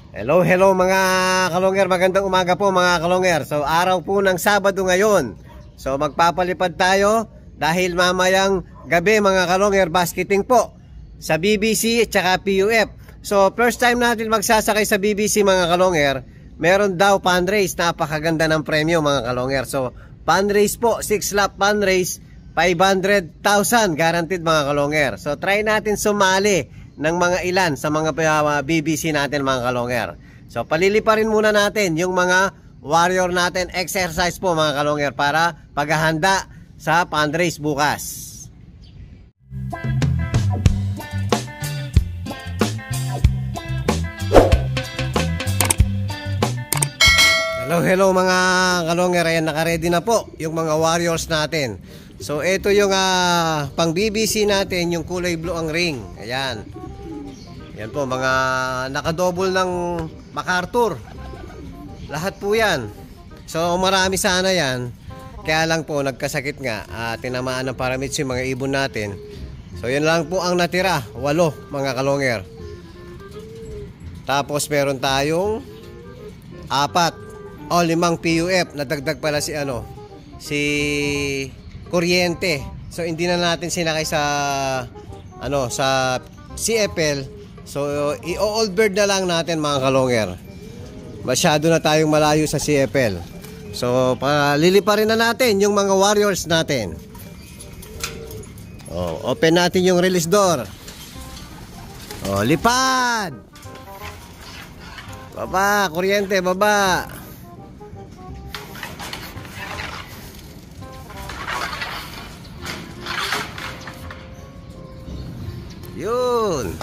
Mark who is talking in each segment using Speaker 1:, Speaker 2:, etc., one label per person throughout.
Speaker 1: Hello mga kalonger, magandang umaga po mga kalonger. So araw po ng Sabado ngayon. So magpapalipad tayo dahil mamayang gabi mga kalonger, basketing po sa BBC at saka PUF. So first time natin magsasakay sa BBC mga kalonger. Meron daw fundraise, napakaganda ng premyo mga kalonger. So fundraise po, 6 lap fundraise, 500,000 guaranteed mga kalonger. So try natin sumali ng mga ilan sa mga BBC natin mga kalonger. So paliliparin muna natin yung mga warrior natin exercise po mga kalonger para paghahanda sa fundraise bukas. Hello mga kalonger, ayan naka-ready na po yung mga warriors natin. So ito yung pang BBC natin, yung kulay blue ang ring. Ayan. Yan po, mga nakadouble ng MacArthur. Lahat po yan. So marami sana yan. Kaya lang po nagkasakit nga. Tinamaan ng paramedics yung mga ibon natin. So yan lang po ang natira. 8 mga kalonger. Tapos meron tayong 4 o 5 PUF. Nadagdag pala si si Kuryente. So hindi na natin sinakay sa sa CFL. So i-all bird na lang natin mga kalonger. Masyado na tayong malayo sa CFL. So paliliparin na natin yung mga warriors natin. Open natin yung release door. Lipad. Baba, Kuryente, baba. Yun.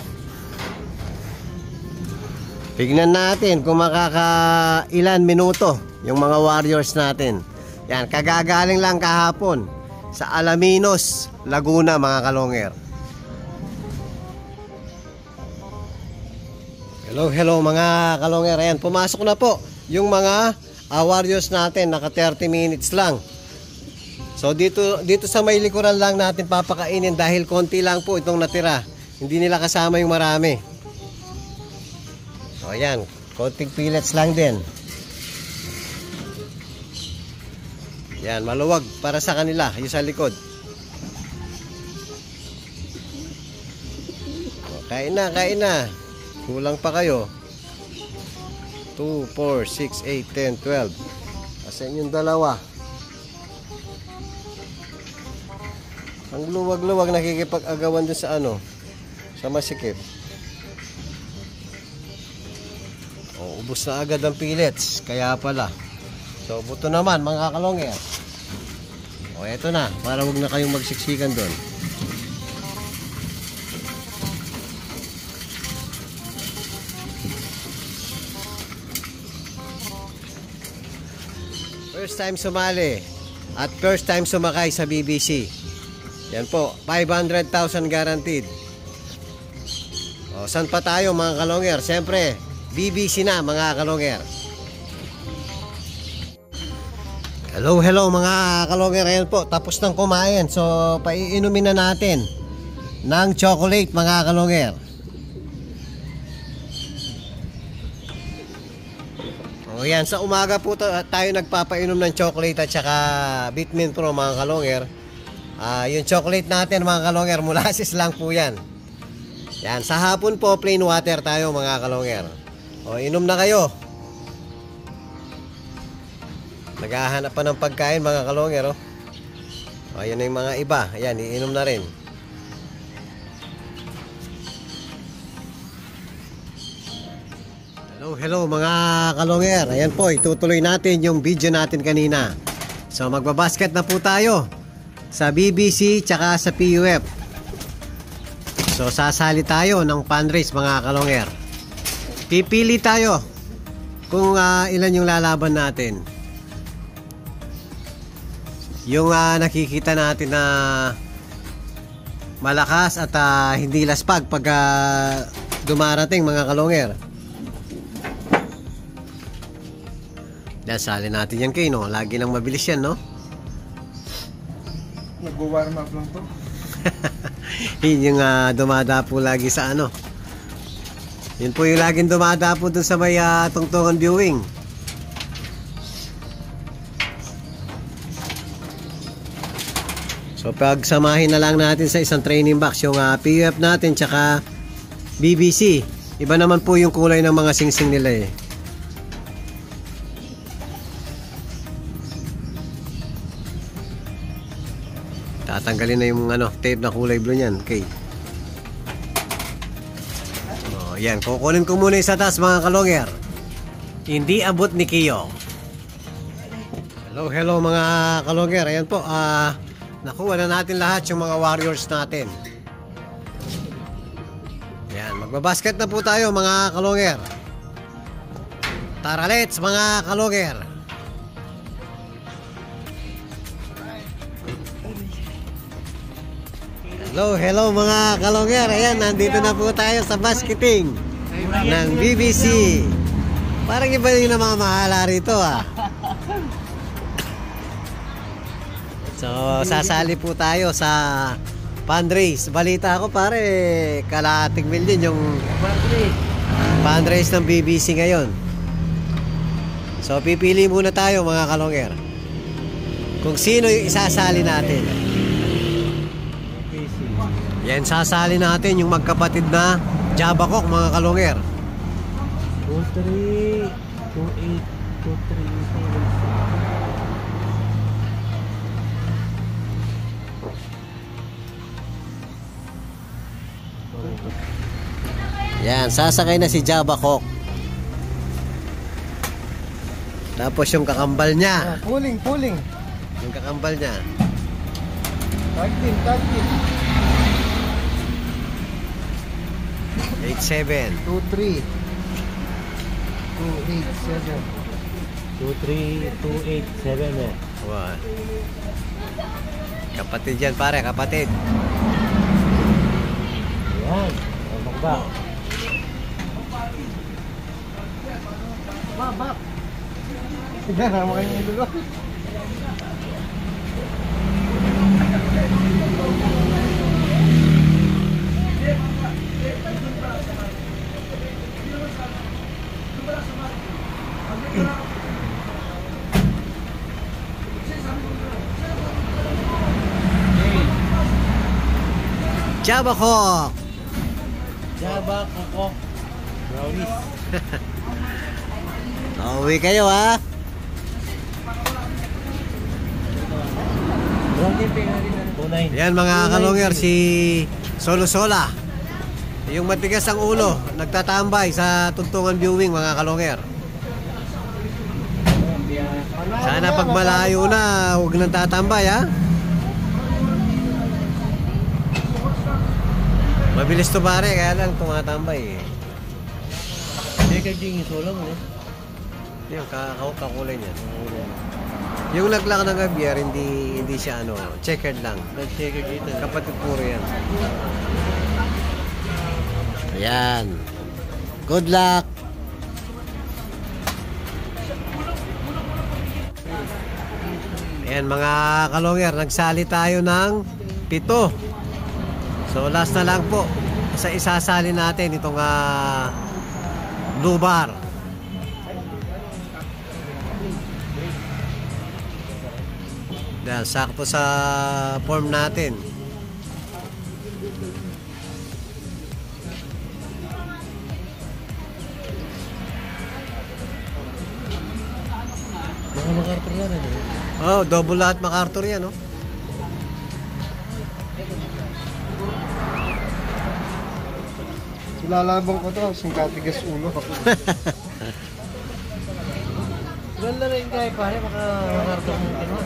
Speaker 1: Tignan natin kung makakailan minuto yung mga warriors natin. Yan, kagagaling lang kahapon sa Alaminos, Laguna mga kalonger. Hello mga kalonger. Ayan, pumasok na po yung mga warriors natin. Naka 30 minutes lang. So dito sa may likuran lang natin papakainin dahil konti lang po itong natira. Hindi nila kasama yung marami. O yan, konting pellets lang din. Yan, maluwag para sa kanila, yung sa likod. Kain na. Kulang pa kayo. 2, 4, 6, 8, 10, 12. Asan yung dalawa? Ang luwag-luwag nakikipag-agawan dun sa sa masikip. Ubus na agad ang pellets, kaya pala. So buto naman mga kalonger. Eto na, para wag na kayong magsiksikan doon. First time sumali at first time sumakay sa BBC. Yan po, 500,000 guaranteed. Saan pa tayo mga kalonger? Siyempre BBC na mga kalonger. Hello mga kalonger. Ayan po, tapos nang kumain. So paiinumin na natin ng chocolate mga kalonger. Yan, sa umaga po tayo nagpapainom ng chocolate at saka Vitamin Pro mga kalonger. Yung chocolate natin mga kalonger, molasses lang po yan. Yan, sa hapon po plain water tayo mga kalonger. Inom na kayo. Naghahanap pa ng pagkain mga kalonger. Ayan na yung mga iba. Ayan, iinom na rin. Hello mga kalonger. Ayan po, itutuloy natin yung video natin kanina. So magbabasket na po tayo sa BBC tsaka sa PUF. So sasali tayo ng fundraise mga kalonger. Pipili tayo kung ilan yung lalaban natin. Yung nakikita natin na malakas at hindi laspag pag dumarating mga kalonger. Sali natin yan kayo, lagi nang mabilis yan, no?
Speaker 2: Nag-warm up lang to.
Speaker 1: Yun yung dumadapo lagi sa Yun po yung laging dumadapo dun sa may tungtungan viewing. So pagsamahin na lang natin sa isang training box yung PUF natin tsaka BBC. Iba naman po yung kulay ng mga singsing nila eh. Tatanggalin na yung tape na kulay blue niyan. Okay. Oh, yan. Kukunin ko muna sa taas mga kalongger. Hindi abot ni Kiyo. Hello mga kalongger. Ayan po. Nakuha na natin lahat yung mga warriors natin. Yan. Magbabasket na po tayo mga kalongger. Tara let's mga kalongger. Hello mga kalongger. Ayan, nandito na po tayo sa basketing ng BBC. Parang iba yung namamahala rito So, sasali po tayo sa fundraise. Balita ko pare, kalahating milyon yung fundraise ng BBC ngayon. So, pipili muna tayo mga kalongger kung sino yung isasali natin. Yan, sasali natin yung magkapatid na Jabakok mga kalongger.
Speaker 2: 23, 28, 23.
Speaker 1: Yan, sasakay na si Jabakok. Tapos yung kakambal niya.
Speaker 2: Pulling.
Speaker 1: Yung kakambal niya.
Speaker 2: 13.
Speaker 1: 87.
Speaker 2: 23. 287 eh.
Speaker 1: Wow. Kapatid yan pare, kapatid.
Speaker 2: Yan. Ba. Bak. Yan, naman kayo yung dulo.
Speaker 1: Jabakok.
Speaker 2: Jabakok. Brownies.
Speaker 1: Uwi kayo ha. Yan mga kalongger, si Solo Sola. Yung matigas ang ulo, nagtatambay sa tuntungan viewing mga kalongger. Sana pag malayo na, huwag nang tatambay ha. Mabilis to pare, kaya lang tumatambay eh.
Speaker 2: Hindi ka ding isolong eh.
Speaker 1: Yung kakulay niya. Yung naglak ng Javier, hindi siya checkered lang.
Speaker 2: Nag-checker dito.
Speaker 1: Kapatid puro yan. Ayan. Good luck. Ayan mga kalongger, nagsali tayo ng 7. So last na lang po sa isasali natin itong blue bar. Dahil sakto sa form natin.
Speaker 2: Mga MacArthur yan eh.
Speaker 1: Oh, double lahat MacArthur yan, no?
Speaker 2: Ilalabang ko to, singkatigas ulo. Ilan na rin kayo pare, MacArthur mo kinuha.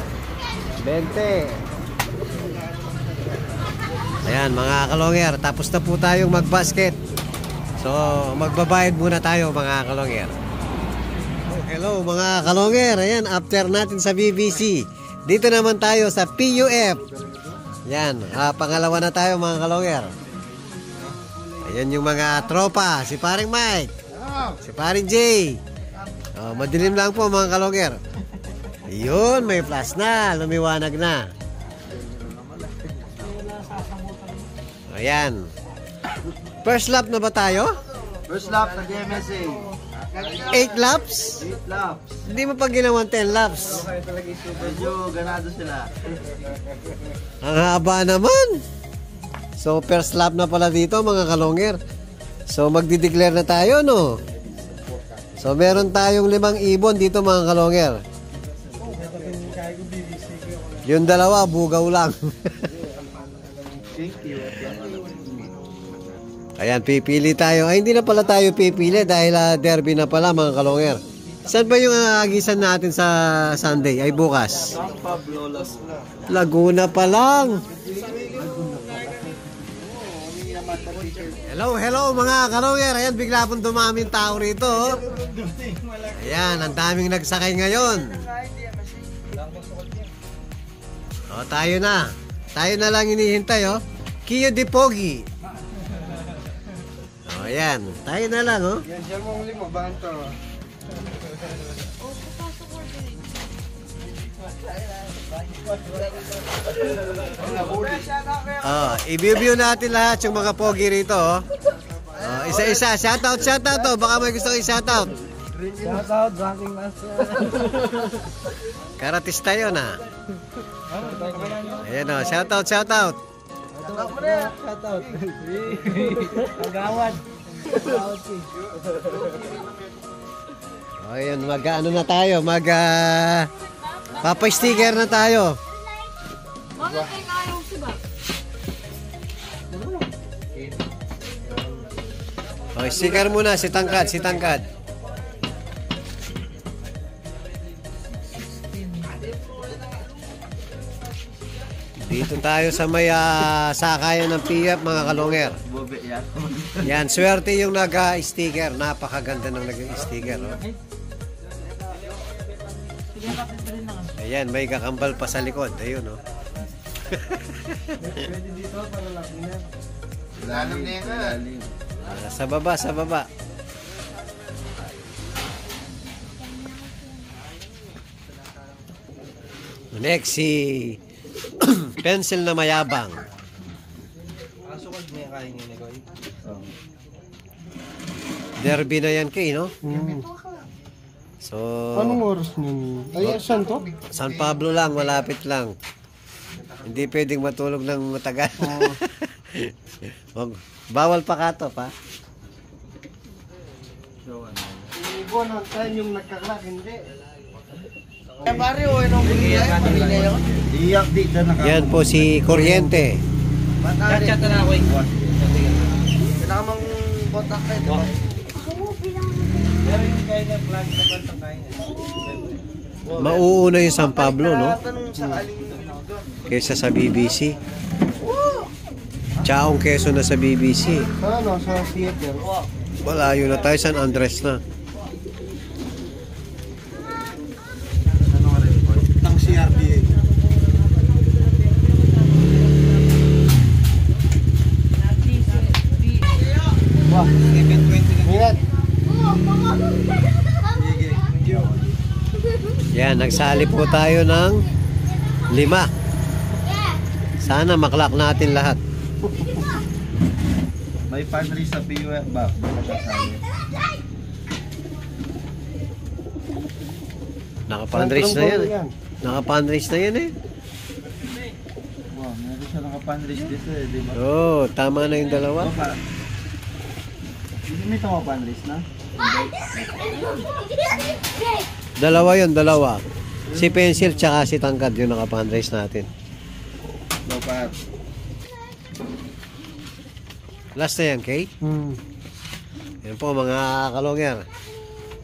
Speaker 1: 20. Ayan mga kalongger, tapos na po tayong magbasket. So magbabayad muna tayo mga kalongger. Hello mga kalongger, ayan after natin sa BBC. Dito naman tayo sa PUF. Yan, pangalawa na tayo mga kalongger. Ayan yung mga tropa, si paring Mike, si paring Jay. Madilim lang po mga kalongger. Ayun, may flash na, lumiwanag na. Ayan. First lap na ba tayo?
Speaker 3: First lap, nag-MSA.
Speaker 1: 8 laps?
Speaker 3: 8 laps.
Speaker 1: Hindi mo pa ginawan 10 laps.
Speaker 3: Medyo ganado sila.
Speaker 1: Ang haba naman. So, first lap na pala dito mga kalonger. So, magdideclare na tayo, no? So, meron tayong 5 ibon dito mga kalonger. Yung dalawa, bugaw lang.
Speaker 3: Thank you.
Speaker 1: Ayan, pipili tayo. Ay, hindi na pala tayo pipili dahil derby na pala mga kalonger. Saan ba yung agisan natin sa Sunday? Ay, bukas.
Speaker 3: San Pablo,
Speaker 1: Laguna pa lang. Hello mga kalonger. Ayan, bigla pong dumaming tao rito. Oh. Ayan, ang daming nagsakay ngayon. O, tayo na. Tayo na lang hinihintay, oh. Kiyo de Pogi. O, ayan. Tayo na lang, oh.
Speaker 3: Yan, siya mong limo, banto.
Speaker 1: I-view natin lahat yung mga Pogi rito, oh. Isa-isa. Shoutout, oh. Baka may gusto kong shoutout.
Speaker 2: Shoutout, ranking master.
Speaker 1: Karatista yun, ah. Ayan, oh. Shoutout.
Speaker 2: Shoutout. Agawad.
Speaker 1: O, ayan, mag-ano na tayo, papa-sticker na tayo. O, sticker muna, si Tangkad. Dito tayo sa may sakayan ng PF mga kalonger.
Speaker 3: Bobe, yan.
Speaker 1: Yan, swerte yung nag-sticker. Napakaganda ng nag-sticker. Oh. Ayan, may kakambal pa sa likod. Ayun, oh.
Speaker 3: Pwede dito, para lakinan. Lalim na yan, lalim.
Speaker 1: Sa baba. Next, si Pencil na mayabang.
Speaker 3: Asukad niya kaya niya ni Koy.
Speaker 1: Derby na yan, Kay, no? So,
Speaker 4: Anong oras niyan? Ay, saan to?
Speaker 1: San Pablo lang, malapit lang. Hindi pwedeng matulog ng matagal. Bawal pa kato, pa.
Speaker 4: Ibon, saan yung nagkaklak? Hindi.
Speaker 3: Eh, pare, o, anong pamilya yun? Iyak di na naka...
Speaker 1: Yan po si Kuryente.
Speaker 2: Chat na ako eh.
Speaker 3: Kailangan mong kontak kayo, diba?
Speaker 2: Pero yung kaya na vlog na kontak kayo.
Speaker 1: Mauuna yung San Pablo, no?
Speaker 3: Tanong sa aling doon.
Speaker 1: Kaysa sa BBC. Chaong Quezon na sa BBC.
Speaker 4: Sa ano? Sa theater?
Speaker 1: Malayo na tayo, San Andres na.
Speaker 4: Ang CRPA. Wah, 720 na.
Speaker 1: Yan, nagsali po tayo ng 5. Sana maklak natin lahat.
Speaker 3: May pantry sa PUF ba? Nakasali.
Speaker 1: Naka-fundraise na yan. Naka-fundraise na yan, eh.
Speaker 3: Wow, meron siya naka-fundraise dito eh, di ba?
Speaker 1: Oo, tama na yung dalawa.
Speaker 3: Baka. Hindi may tama fundraise na?
Speaker 1: Dalawa. Si Pencil tsaka si Tangkad yung naka-fundraise natin.
Speaker 3: Baka.
Speaker 1: Last na yan, Kay. Yan po mga kalonger.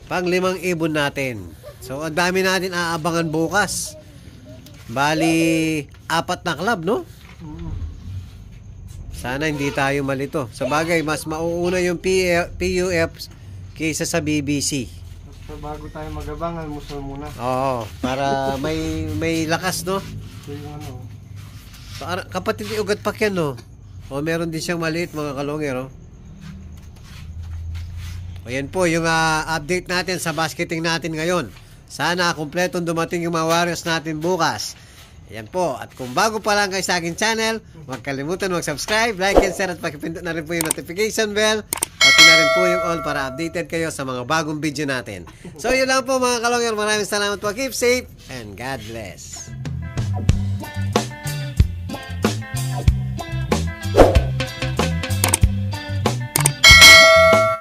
Speaker 1: Pang 5 ibon natin. So, ang dami natin aabangan bukas. Bali, 4 na club, no? Sana hindi tayo malito. Sa bagay, mas mauuna yung PUF kaysa sa BBC.
Speaker 4: So, bago tayo magabang, almusal muna.
Speaker 1: Oo, para may lakas, no?
Speaker 4: So, yung ano.
Speaker 1: Kapatid ni Ugat Pakyan, no? O, meron din siyang maliit, mga kalonger, oh. Ayan po yung update natin sa basketing natin ngayon. Sana kumpletong dumating yung mga warriors natin bukas. Ayan po. At kung bago pa lang kayo sa aking channel, huwag kalimutan mag-subscribe, like and share at pakipindot na rin po yung notification bell. At na rin po yung all para updated kayo sa mga bagong video natin. So yun lang po mga kalongger, maraming salamat po. Keep safe and God bless.